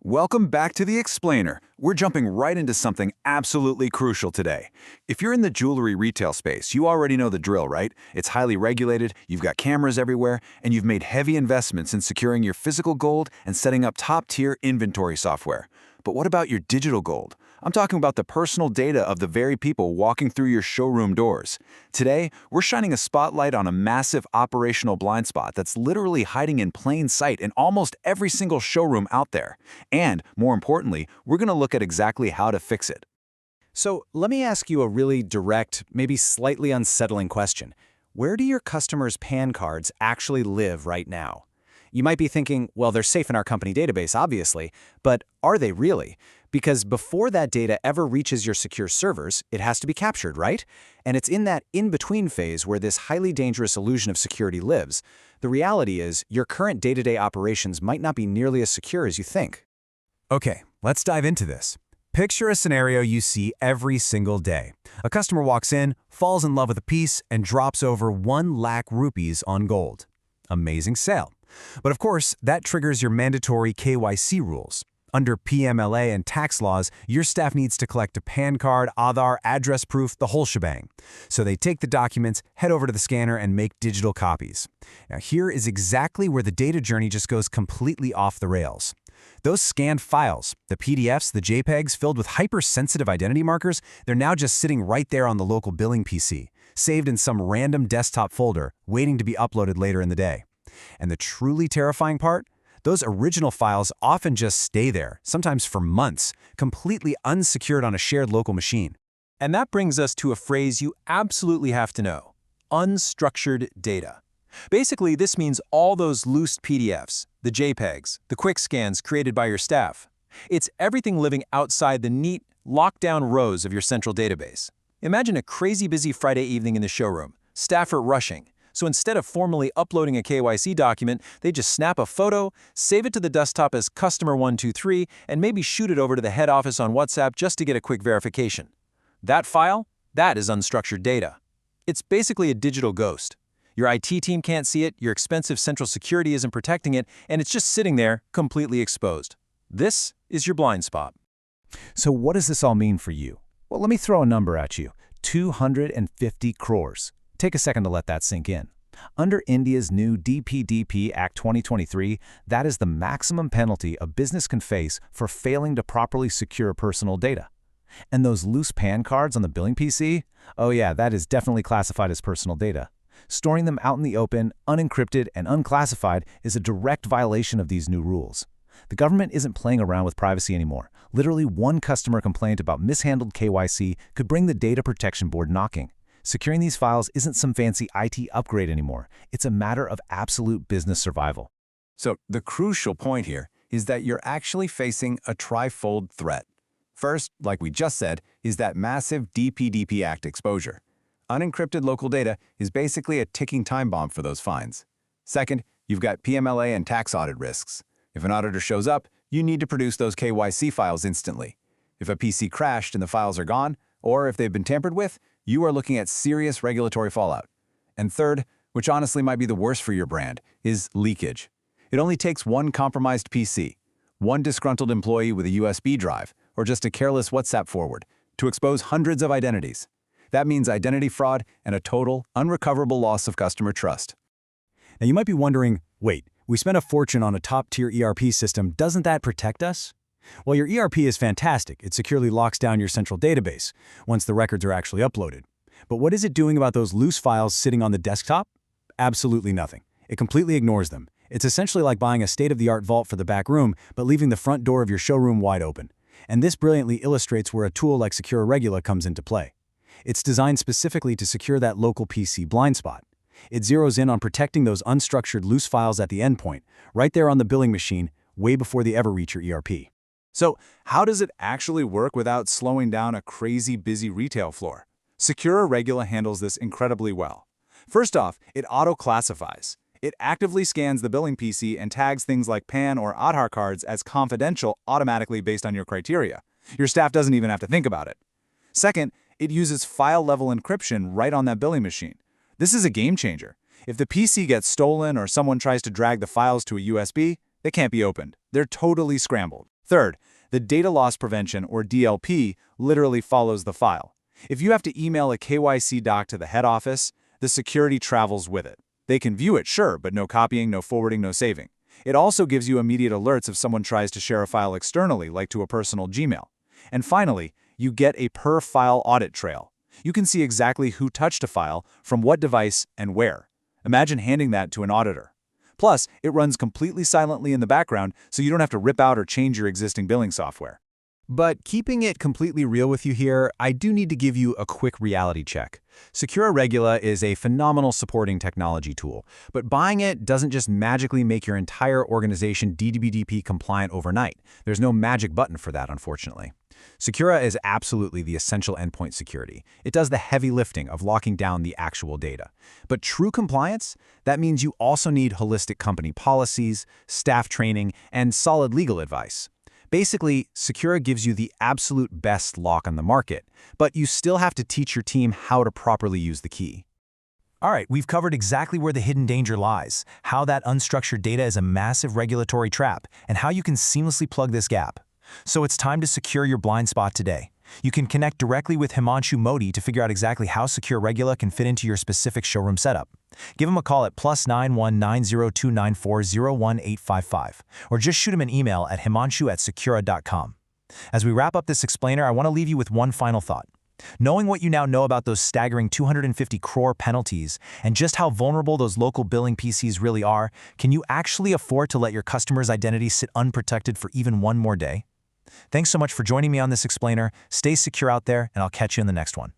Welcome back to The Explainer. We're jumping right into something absolutely crucial today. If you're in the jewelry retail space, you already know the drill, right? It's highly regulated, you've got cameras everywhere, and you've made heavy investments in securing your physical gold and setting up top-tier inventory software. But what about your digital gold? I'm talking about the personal data of the very people walking through your showroom doors. Today, we're shining a spotlight on a massive operational blind spot that's literally hiding in plain sight in almost every single showroom out there. And, more importantly, we're going to look at exactly how to fix it. So let me ask you a really direct, maybe slightly unsettling question. Where do your customers' PAN cards actually live right now? You might be thinking, well, they're safe in our company database, obviously, but are they really? Because before that data ever reaches your secure servers, it has to be captured, right? And it's in that in-between phase where this highly dangerous illusion of security lives. The reality is, your current day-to-day operations might not be nearly as secure as you think. Okay, let's dive into this. Picture a scenario you see every single day. A customer walks in, falls in love with a piece, and drops over 1 lakh rupees on gold. Amazing sale. But of course, that triggers your mandatory KYC rules. Under PMLA and tax laws, your staff needs to collect a PAN card, Aadhaar, address proof, the whole shebang. So they take the documents, head over to the scanner, and make digital copies. Now here is exactly where the data journey just goes completely off the rails. Those scanned files, the PDFs, the JPEGs filled with hypersensitive identity markers, they're now just sitting right there on the local billing PC, saved in some random desktop folder, waiting to be uploaded later in the day. And the truly terrifying part? Those original files often just stay there, sometimes for months, completely unsecured on a shared local machine. And that brings us to a phrase you absolutely have to know: unstructured data. Basically, this means all those loose PDFs, the JPEGs, the quick scans created by your staff. It's everything living outside the neat, locked-down rows of your central database. Imagine a crazy busy Friday evening in the showroom, staff are rushing. So instead of formally uploading a KYC document, they just snap a photo, save it to the desktop as customer123, and maybe shoot it over to the head office on WhatsApp just to get a quick verification. That file? That is unstructured data. It's basically a digital ghost. Your IT team can't see it, your expensive central security isn't protecting it, and it's just sitting there, completely exposed. This is your blind spot. So what does this all mean for you? Well, let me throw a number at you. 250 crores. Take a second to let that sink in. Under India's new DPDP Act 2023, that is the maximum penalty a business can face for failing to properly secure personal data. And those loose PAN cards on the billing PC? Oh yeah, that is definitely classified as personal data. Storing them out in the open, unencrypted, and unclassified is a direct violation of these new rules. The government isn't playing around with privacy anymore. Literally one customer complaint about mishandled KYC could bring the Data Protection Board knocking. Securing these files isn't some fancy IT upgrade anymore. It's a matter of absolute business survival. So the crucial point here is that you're actually facing a trifold threat. First, like we just said, is that massive DPDP Act exposure. Unencrypted local data is basically a ticking time bomb for those fines. Second, you've got PMLA and tax audit risks. If an auditor shows up, you need to produce those KYC files instantly. If a PC crashed and the files are gone, or if they've been tampered with, you are looking at serious regulatory fallout. And third, which honestly might be the worst for your brand, is leakage. It only takes one compromised PC, one disgruntled employee with a USB drive, or just a careless WhatsApp forward to expose hundreds of identities. That means identity fraud and a total, unrecoverable loss of customer trust. Now you might be wondering, wait, we spent a fortune on a top-tier ERP system, doesn't that protect us? Well, your ERP is fantastic. It securely locks down your central database once the records are actually uploaded. But what is it doing about those loose files sitting on the desktop? Absolutely nothing. It completely ignores them. It's essentially like buying a state-of-the-art vault for the back room, but leaving the front door of your showroom wide open. And this brilliantly illustrates where a tool like Siccura Regula comes into play. It's designed specifically to secure that local PC blind spot. It zeroes in on protecting those unstructured loose files at the endpoint, right there on the billing machine, way before they ever reach your ERP. So, how does it actually work without slowing down a crazy busy retail floor? Siccura Regula handles this incredibly well. First off, it auto-classifies. It actively scans the billing PC and tags things like PAN or Aadhaar cards as confidential automatically based on your criteria. Your staff doesn't even have to think about it. Second, it uses file-level encryption right on that billing machine. This is a game changer. If the PC gets stolen or someone tries to drag the files to a USB, they can't be opened. They're totally scrambled. Third, the data loss prevention, or DLP, literally follows the file. If you have to email a KYC doc to the head office, the security travels with it. They can view it, sure, but no copying, no forwarding, no saving. It also gives you immediate alerts if someone tries to share a file externally, like to a personal Gmail. And finally, you get a per-file audit trail. You can see exactly who touched a file, from what device, and where. Imagine handing that to an auditor. Plus, it runs completely silently in the background, so you don't have to rip out or change your existing billing software. But keeping it completely real with you here, I do need to give you a quick reality check. Siccura Regula is a phenomenal supporting technology tool, but buying it doesn't just magically make your entire organization DPDP compliant overnight. There's no magic button for that, unfortunately. Siccura is absolutely the essential endpoint security. It does the heavy lifting of locking down the actual data. But true compliance, that means you also need holistic company policies, staff training, and solid legal advice. Basically, Siccura gives you the absolute best lock on the market, but you still have to teach your team how to properly use the key. All right, we've covered exactly where the hidden danger lies, how that unstructured data is a massive regulatory trap, and how you can seamlessly plug this gap. So it's time to secure your blind spot today. You can connect directly with Himanshu Modi to figure out exactly how Siccura Regula can fit into your specific showroom setup. Give him a call at +91 90294 01855, or just shoot him an email at himanshu@siccura.com. As we wrap up this explainer, I want to leave you with one final thought. Knowing what you now know about those staggering 250 crore penalties and just how vulnerable those local billing PCs really are, can you actually afford to let your customer's identity sit unprotected for even one more day? Thanks so much for joining me on this explainer. Stay secure out there, and I'll catch you in the next one.